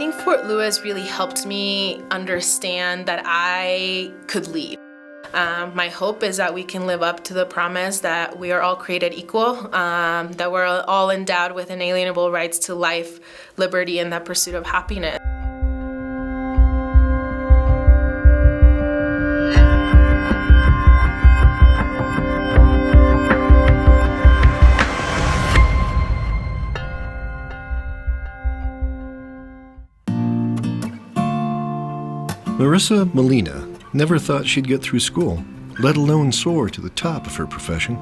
think Fort Lewis really helped me understand that I could lead. My hope is that we can live up to the promise that we are all created equal, that we're all endowed with inalienable rights to life, liberty, and the pursuit of happiness. Marissa Molina never thought she'd get through school, let alone soar to the top of her profession.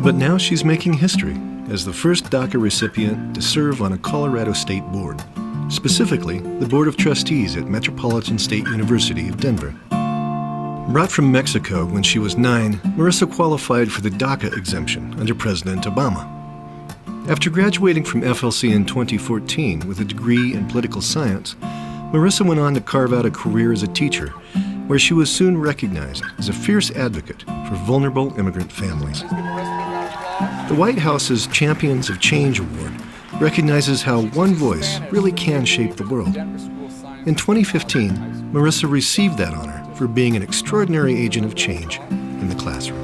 But now she's making history as the first DACA recipient to serve on a Colorado state board, specifically the Board of Trustees at Metropolitan State University of Denver. Brought from Mexico when she was 9, Marissa qualified for the DACA exemption under President Obama. After graduating from FLC in 2014 with a degree in political science, Marissa went on to carve out a career as a teacher, where she was soon recognized as a fierce advocate for vulnerable immigrant families. The White House's Champions of Change Award recognizes how one voice really can shape the world. In 2015, Marissa received that honor for being an extraordinary agent of change in the classroom.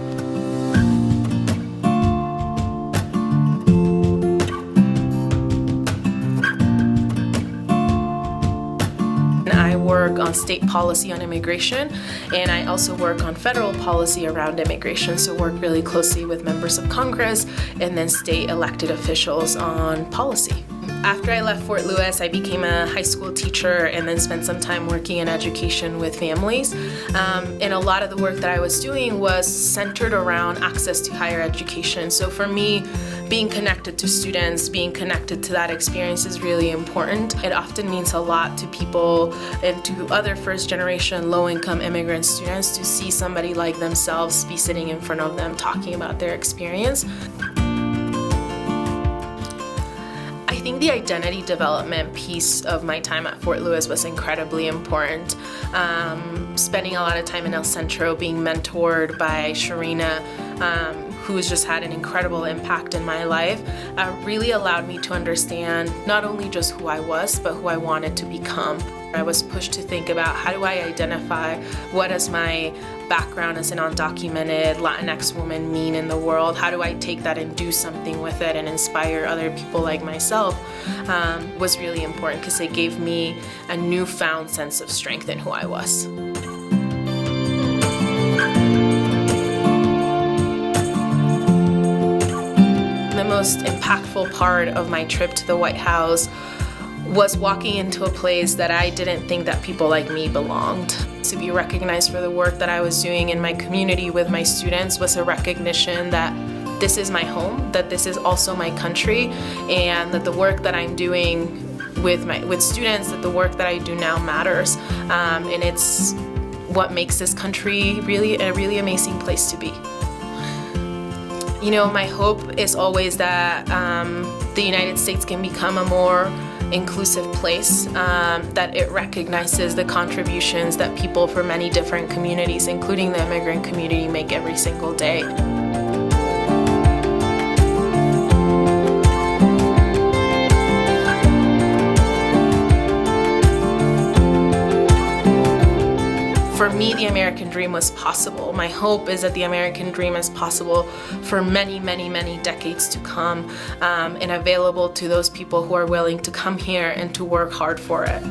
I work on state policy on immigration, and I also work on federal policy around immigration, so work really closely with members of Congress and then state elected officials on policy. After I left Fort Lewis, I became a high school teacher and then spent some time working in education with families. And a lot of the work that I was doing was centered around access to higher education. So for me, being connected to students, being connected to that experience is really important. It often means a lot to people and to other first-generation low-income immigrant students to see somebody like themselves be sitting in front of them talking about their experience. I think the identity development piece of my time at Fort Lewis was incredibly important. Spending a lot of time in El Centro, being mentored by Sharina, who's just had an incredible impact in my life, really allowed me to understand not only just who I was, but who I wanted to become. I was pushed to think about how do I identify what does my background as an undocumented Latinx woman mean in the world? How do I take that and do something with it and inspire other people like myself? Was really important because it gave me a newfound sense of strength in who I was. The most impactful part of my trip to the White House was walking into a place that I didn't think that people like me belonged. To be recognized for the work that I was doing in my community with my students was a recognition that this is my home, that this is also my country, and that the work that I'm doing with students, that the work that I do now matters. And it's what makes this country really a really amazing place to be. You know, my hope is always that the United States can become a more inclusive place, that it recognizes the contributions that people from many different communities, including the immigrant community, make every single day. For me, the American dream was possible. My hope is that the American dream is possible for many, many, many decades to come, and available to those people who are willing to come here and to work hard for it.